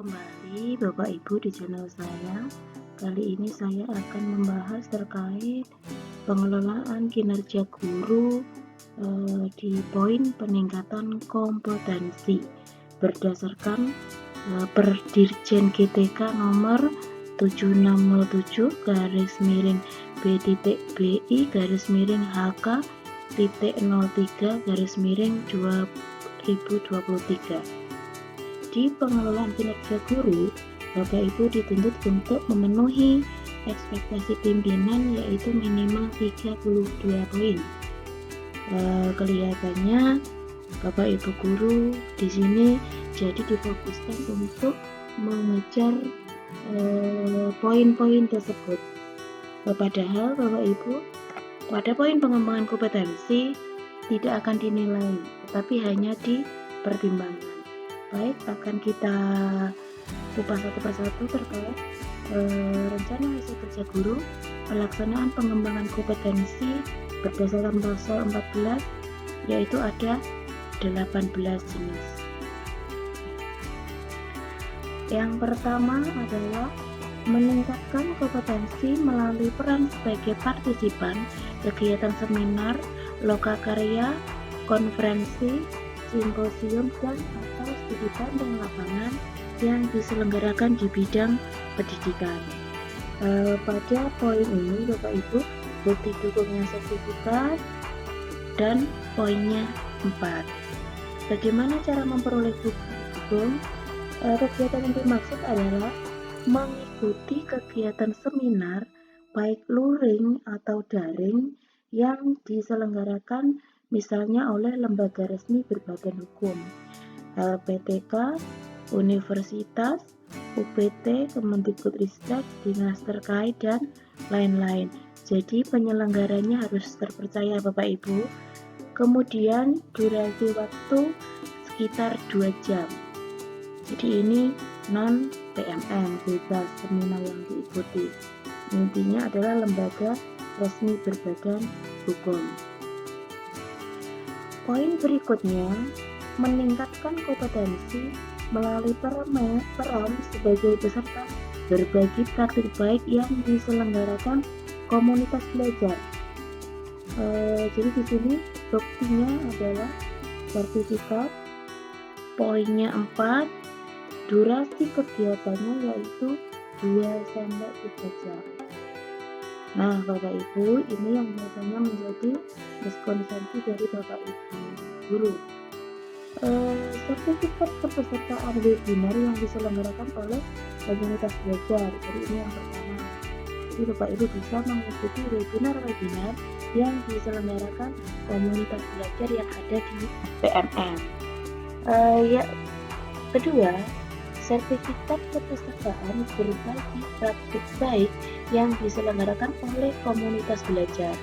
kembali Bapak Ibu di channel saya. Kali ini saya akan membahas terkait pengelolaan kinerja guru di poin peningkatan kompetensi berdasarkan per Dirjen GTK nomor 7607 garis miring B.BI garis miring HK.03 garis miring 2023. Di pengelolaan kinerja guru, Bapak Ibu dituntut untuk memenuhi ekspektasi pimpinan, yaitu minimal 32 poin. Kelihatannya Bapak Ibu guru di sini jadi difokuskan untuk mengejar poin-poin tersebut. Padahal Bapak Ibu pada poin pengembangan kompetensi tidak akan dinilai, tetapi hanya dipertimbangkan. Baik, akan kita kupas satu persatu terkait rencana hasil kerja guru, pelaksanaan pengembangan kompetensi berdasarkan pasal 14, yaitu ada 18 jenis. Yang pertama adalah meningkatkan kompetensi melalui peran sebagai partisipan kegiatan seminar, lokakarya, konferensi, simposium, dan atau studi banding lapangan yang diselenggarakan di bidang pendidikan. Pada poin ini Bapak Ibu, bukti dukungnya sertifikat dan poinnya 4. Bagaimana cara memperoleh bukti dukung? Kegiatan yang dimaksud adalah mengikuti kegiatan seminar baik luring atau daring yang diselenggarakan misalnya oleh lembaga resmi berbadan hukum, LPTK, universitas, UPT, Kemendikbudristek, dinas terkait, dan lain-lain. Jadi penyelenggaranya harus terpercaya Bapak Ibu. Kemudian durasi waktu sekitar 2 jam. Jadi ini non PMM, bebas seminar yang diikuti. Intinya adalah lembaga resmi berbadan hukum. Poin berikutnya, meningkatkan kompetensi melalui peran sebagai peserta berbagi praktik baik yang diselenggarakan komunitas belajar. Jadi di sini buktinya adalah sertifikat, poinnya 4, durasi kegiatannya yaitu 2-3 jam. Nah Bapak Ibu, ini yang biasanya menjadi miskonsepsi dari Bapak Ibu guru. Sertifikat kepesertaan webinar yang diselenggarakan oleh komunitas belajar. Jadi ini yang pertama. Jadi Bapak Ibu bisa mengikuti webinar-webinar yang diselenggarakan komunitas belajar yang ada di PMM. Kedua, sertifikat kepesertaan berbagi praktik baik yang diselenggarakan oleh komunitas belajar.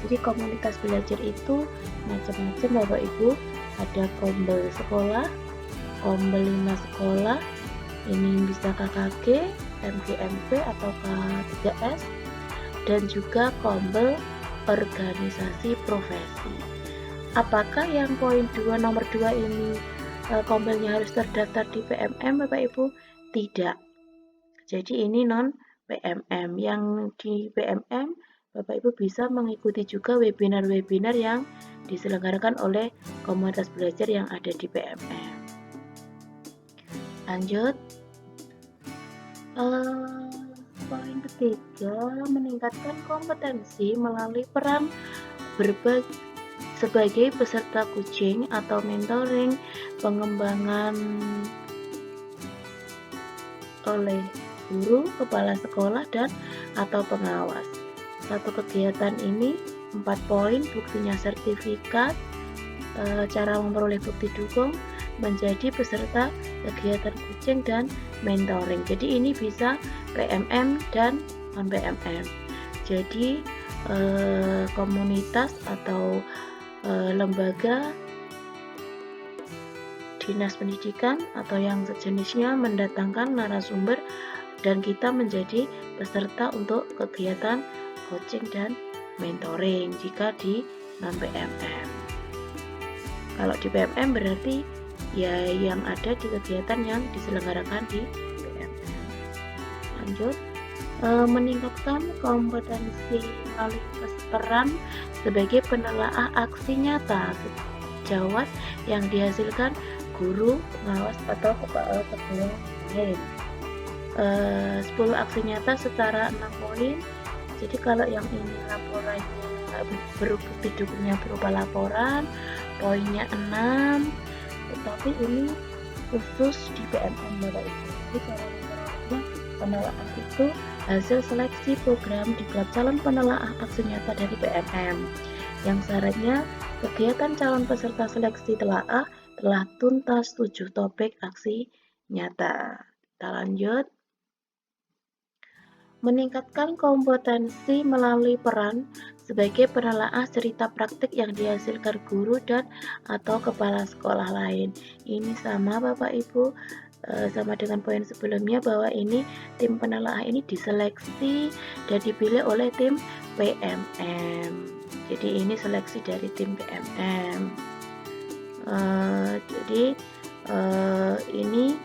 Jadi komunitas belajar itu macam-macam Bapak Ibu. Ada kombel sekolah, kombel 5 sekolah, ini bisa KKG, MGMP atau K3S, dan juga kombel organisasi profesi. Apakah yang poin 2 nomor 2 ini kombelnya harus terdaftar di PMM Bapak Ibu? Tidak. Jadi ini non PMM. Yang di PMM Bapak Ibu bisa mengikuti juga webinar-webinar yang diselenggarakan oleh komunitas belajar yang ada di PMM. Lanjut. Poin ketiga, meningkatkan kompetensi melalui peran berbagi sebagai peserta coaching atau mentoring, pengembangan oleh guru, kepala sekolah, dan atau pengawas. Satu kegiatan ini 4 poin, buktinya sertifikat, cara memperoleh bukti dukung, menjadi peserta kegiatan coaching dan mentoring. Jadi ini bisa PMM dan non PMM. Jadi komunitas atau lembaga dinas pendidikan atau yang sejenisnya mendatangkan narasumber dan kita menjadi peserta untuk kegiatan coaching dan mentoring jika di non PMM. Kalau di PMM berarti ya yang ada di kegiatan yang diselenggarakan di BMM. Lanjut, meningkatkan kompetensi melalui peran sebagai penelaah aksi nyata sejawat yang dihasilkan guru, pengawas atau kepala sekolah lain. 10 aksi nyata setara 6 poin. Jadi kalau yang ini laporannya bukti dukunnya berupa laporan, poinnya 6, tetapi ini khusus di BMM Bapak Ibu. Jadi cara menelaahnya, penelaah itu hasil seleksi program diklat calon penelaah aksi nyata dari BMM yang syaratnya kegiatan calon peserta seleksi telah tuntas 7 topik aksi nyata. Kita lanjut. Meningkatkan kompetensi melalui peran sebagai penelaah cerita praktik yang dihasilkan guru dan atau kepala sekolah lain. Ini sama Bapak Ibu, sama dengan poin sebelumnya bahwa ini tim penelaah ini diseleksi dan dipilih oleh tim PMM. Jadi ini seleksi dari tim PMM. Jadi ini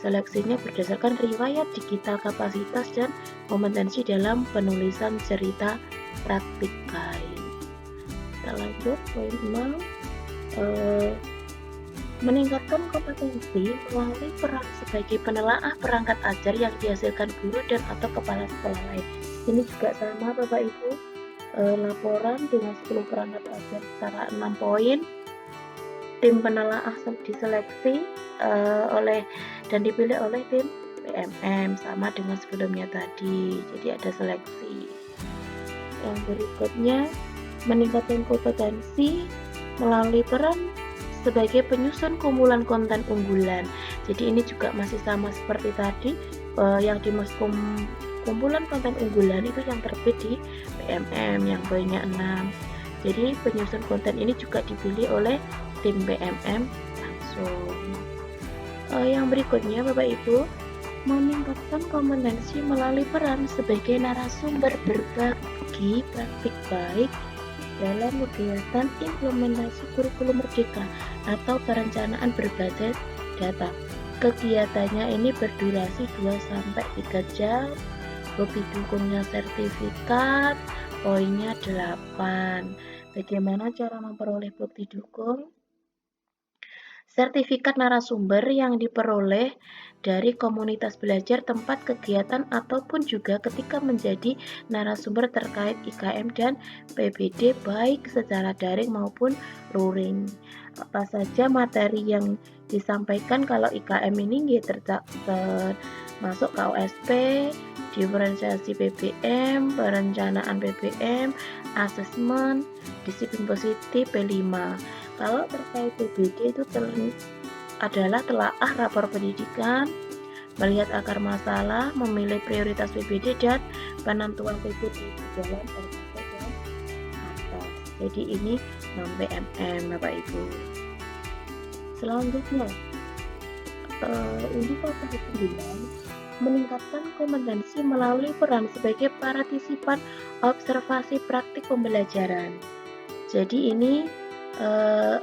seleksinya berdasarkan riwayat digital kapasitas dan kompetensi dalam penulisan cerita praktik kain. Kita lanjut poin 6. Meningkatkan kompetensi melalui peran sebagai penelaah perangkat ajar yang dihasilkan guru dan atau kepala sekolah lain. Ini juga sama Bapak Ibu, laporan dengan 10 perangkat ajar secara 6 poin. Tim penelaah diseleksi dan dipilih oleh tim PMM sama dengan sebelumnya tadi. Jadi ada seleksi. Yang berikutnya, meningkatkan kompetensi melalui peran sebagai penyusun kumpulan konten unggulan. Jadi ini juga masih sama seperti tadi, yang dimaksud kumpulan konten unggulan itu yang terbit di PMM yang poinnya 6. Jadi penyusun konten ini juga dipilih oleh tim BMM langsung. Yang berikutnya Bapak Ibu, meningkatkan kompetensi melalui peran sebagai narasumber berbagi praktik baik dalam kegiatan implementasi kurikulum merdeka atau perencanaan berbasis data. Kegiatannya ini berdurasi 2-3 jam, bukti dukungnya sertifikat, poinnya 8. Bagaimana cara memperoleh bukti dukung? Sertifikat narasumber yang diperoleh dari komunitas belajar tempat kegiatan ataupun juga ketika menjadi narasumber terkait IKM dan PBD baik secara daring maupun luring. Apa saja materi yang disampaikan kalau IKM ini termasuk KOSP, diferensiasi PBM, perencanaan PBM, asesmen, disiplin positif P5. Kalau terkait PBD itu adalah telaah rapor pendidikan, melihat akar masalah, memilih prioritas PBD dan penentuan PBD di dalam RKP dan atas. Jadi ini non PMM Bapak Ibu. Selanjutnya, indikator 9, meningkatkan kompetensi melalui peran sebagai partisipan observasi praktik pembelajaran. Jadi ini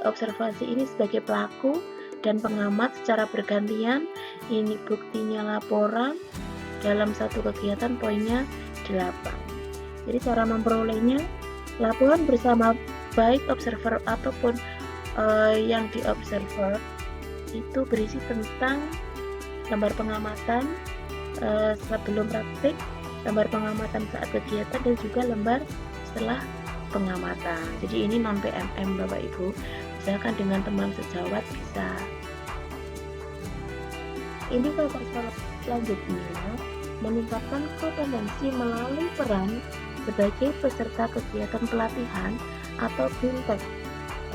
observasi ini sebagai pelaku dan pengamat secara bergantian. Ini buktinya laporan dalam satu kegiatan, poinnya 8. Jadi cara memperolehnya, laporan bersama baik observer ataupun yang diobserver itu berisi tentang lembar pengamatan sebelum praktik, lembar pengamatan saat kegiatan, dan juga lembar setelah pengamatan. Jadi ini non PMM Bapak Ibu, misalkan dengan teman sejawat bisa. Indikator selanjutnya, meningkatkan kompetensi melalui peran sebagai peserta kegiatan pelatihan atau BIMTEK.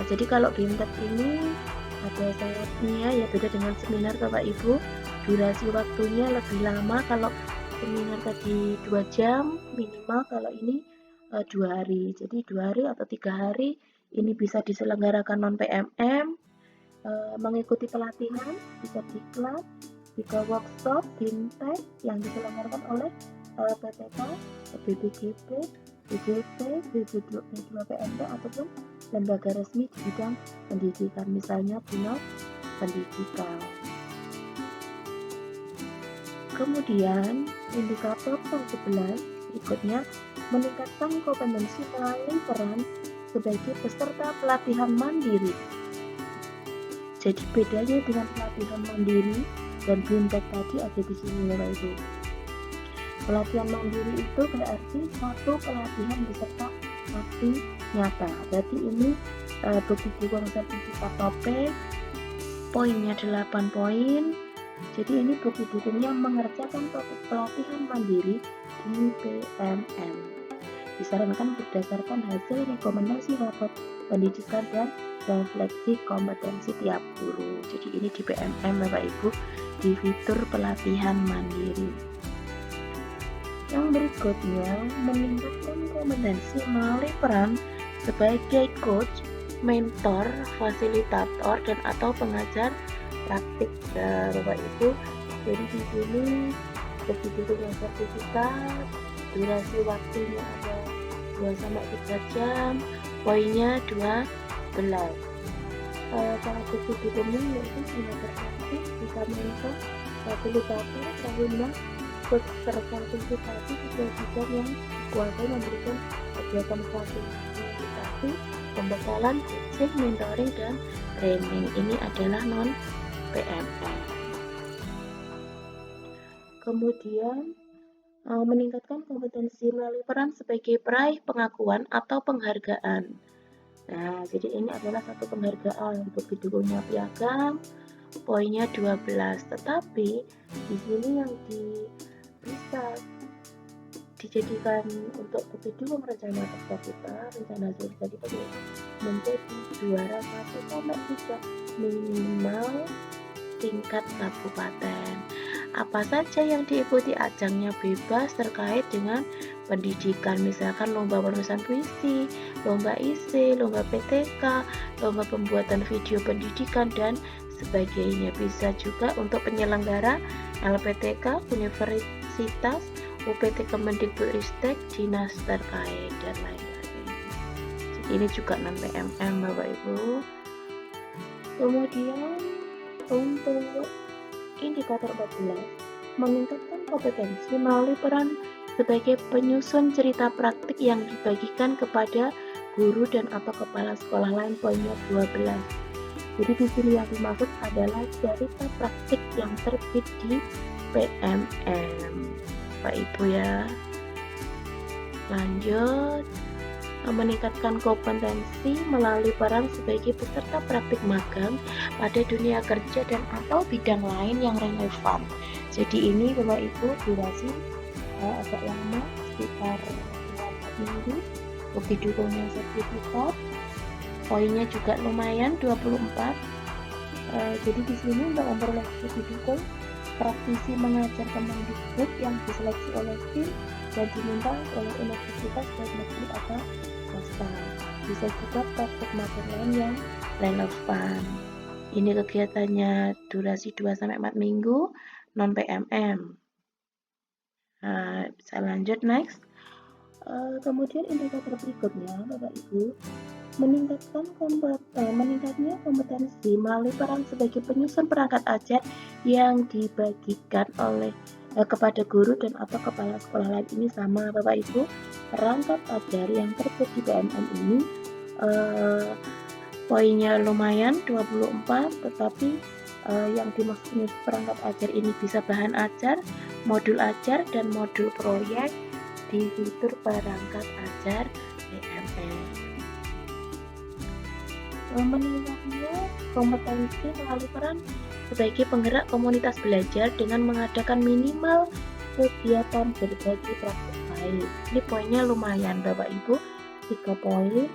Nah, jadi kalau BIMTEK ini ada syaratnya, ya beda dengan seminar Bapak Ibu, durasi waktunya lebih lama. Kalau seminar tadi 2 jam minimal, kalau ini 2 hari. Jadi 2 hari atau 3 hari ini bisa diselenggarakan non PMM. Mengikuti pelatihan bisa diklat, jika workshop BIMTEK yang diselenggarakan oleh PPK, BPGP, BGP, B2PMD ataupun lembaga resmi di bidang pendidikan, misalnya BINOS pendidikan. Kemudian indikator yang 11 berikutnya meningkatkan kompetensi melalui peran sebagai peserta pelatihan mandiri. Jadi bedanya dengan pelatihan mandiri dan BIMTEK tadi ada di sini Bapak Ibu. Pelatihan mandiri itu berarti satu pelatihan beserta aksi nyata. Berarti ini bukti dukung sertifikat topik, poinnya 8 poin. Jadi ini bukti dukungnya mengerjakan topik pelatihan mandiri di PMM. Disarankan berdasarkan hasil rekomendasi rapor pendidikan dan refleksi kompetensi tiap guru. Jadi ini di PMM Bapak Ibu di fitur pelatihan mandiri. Yang berikutnya meningkatkan kompetensi melalui peran sebagai coach, mentor, fasilitator dan atau pengajar praktik Bapak Ibu. Jadi di sini begitu yang sertifikat, durasi waktunya ada 2-3 jam, poinnya 12. Cara bukti ditemui yaitu pengajar praktik, bisa mentor, fasilitator, sehingga tersertifikasi sesuai bidang yang kuasai memberikan kegiatan fasilitasi, pembekalan, coaching, mentoring, dan training. Ini adalah non PMM. Kemudian meningkatkan kompetensi melalui peran sebagai peraih pengakuan atau penghargaan. Nah, jadi ini adalah satu penghargaan untuk didukungnya piagam, poinnya 12. Tetapi di sini yang bisa dijadikan untuk bukti dukung rencana kerja kita, rencana kerja kita menjadi juara 1-3 minimal tingkat kabupaten. Apa saja yang diikuti ajangnya bebas terkait dengan pendidikan, misalkan lomba penulisan puisi, lomba IC, lomba PTK, lomba pembuatan video pendidikan dan sebagainya. Bisa juga untuk penyelenggara LPTK, universitas, UPT Kemendikbudristek, dinas terkait dan lain-lain. Jadi ini juga non PMM Bapak Ibu. Kemudian untuk indikator 14 meningkatkan kompetensi melalui peran sebagai penyusun cerita praktik yang dibagikan kepada guru dan atau kepala sekolah lain, poinnya 12. Jadi di sini yang dimaksud adalah cerita praktik yang terbit di PMM Pak Ibu ya. Lanjut, meningkatkan kompetensi melalui peran sebagai peserta praktik magang pada dunia kerja dan atau bidang lain yang relevan. Jadi ini Bapak Ibu durasi agak lama, sekitar 4 minggu. Bukti dukungnya sertifikat, poinnya juga lumayan 24. Jadi di sini untuk memperoleh bukti dukung, praktisi mengajar Kemendikbud yang diseleksi oleh tim dan diminta oleh universitas dan negeri atau swasta. Bisa juga praktek magang lain yang relevan. Ini kegiatannya durasi 2-4 minggu, non PMM. Bisa lanjut next. Kemudian indikator berikutnya Bapak Ibu, meningkatnya kompetensi melalui peran sebagai penyusun perangkat ajar yang dibagikan oleh kepada guru dan atau kepala sekolah lain. Ini sama Bapak Ibu, perangkat ajar yang terbit di PMM ini poinnya lumayan 24, tetapi yang dimaksud perangkat ajar ini bisa bahan ajar, modul ajar, dan modul proyek di fitur perangkat ajar PMM. Meningkatnya kompetensi melalui peran sebagai penggerak komunitas belajar dengan mengadakan minimal kegiatan berbagi praktik baik. Ini poinnya lumayan Bapak Ibu, 3 poin.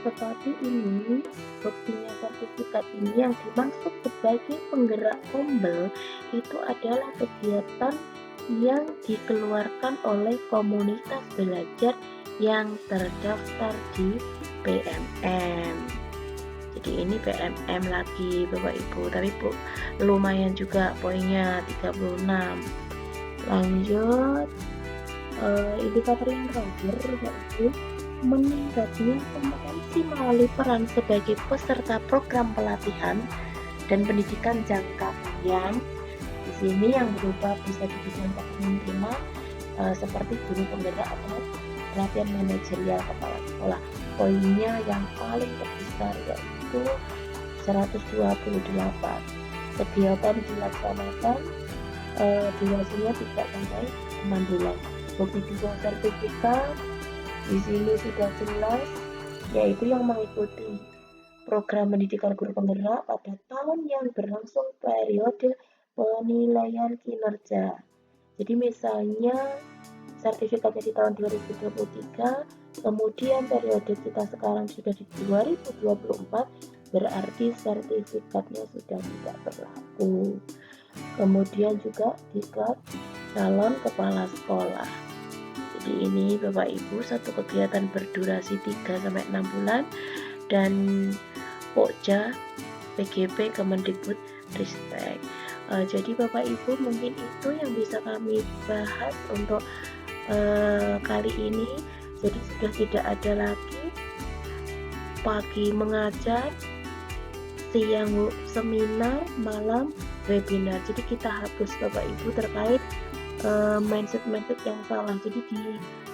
Tetapi ini buktinya sertifikat ini yang dimaksud sebagai penggerak kombel itu adalah kegiatan yang dikeluarkan oleh komunitas belajar yang terdaftar di PMM. Jadi ini PMM lagi Bapak Ibu, tapi lumayan juga poinnya 36. Lanjut, indikator yang terakhir Bapak Ibu, meningkatnya kompetensi melalui peran sebagai peserta program pelatihan dan pendidikan jangka panjang. Di sini yang berupa bisa di bidang kepemimpinan seperti guru penggerak atau pelatihan manajerial kepala sekolah. Poinnya yang paling terbesar yaitu 128. Kegiatan dilaksanakan durasinya 3 sampai 6 bulan. Bukti dukung sertifikat di sini sudah jelas, yaitu yang mengikuti program pendidikan guru penggerak pada tahun yang berlangsung periode penilaian kinerja. Jadi misalnya sertifikatnya di tahun 2023, kemudian periode kita sekarang sudah di 2024, berarti sertifikatnya sudah tidak berlaku. Kemudian juga tingkat calon kepala sekolah. Jadi ini Bapak Ibu satu kegiatan berdurasi 3-6 bulan dan Pokja PGP Kemendikbud Ristek. Jadi Bapak Ibu mungkin itu yang bisa kami bahas untuk kali ini. Jadi sudah tidak ada lagi pagi mengajar, siang seminar, malam webinar. Jadi kita hapus Bapak Ibu terkait mindset-mindset yang salah. Jadi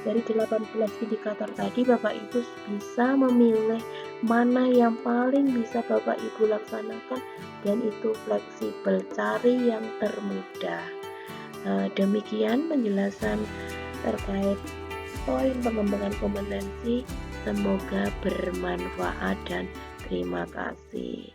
dari 18 indikator tadi Bapak Ibu bisa memilih mana yang paling bisa Bapak Ibu laksanakan dan itu fleksibel, cari yang termudah. Demikian penjelasan terkait poin pengembangan kompetensi. Semoga bermanfaat dan terima kasih.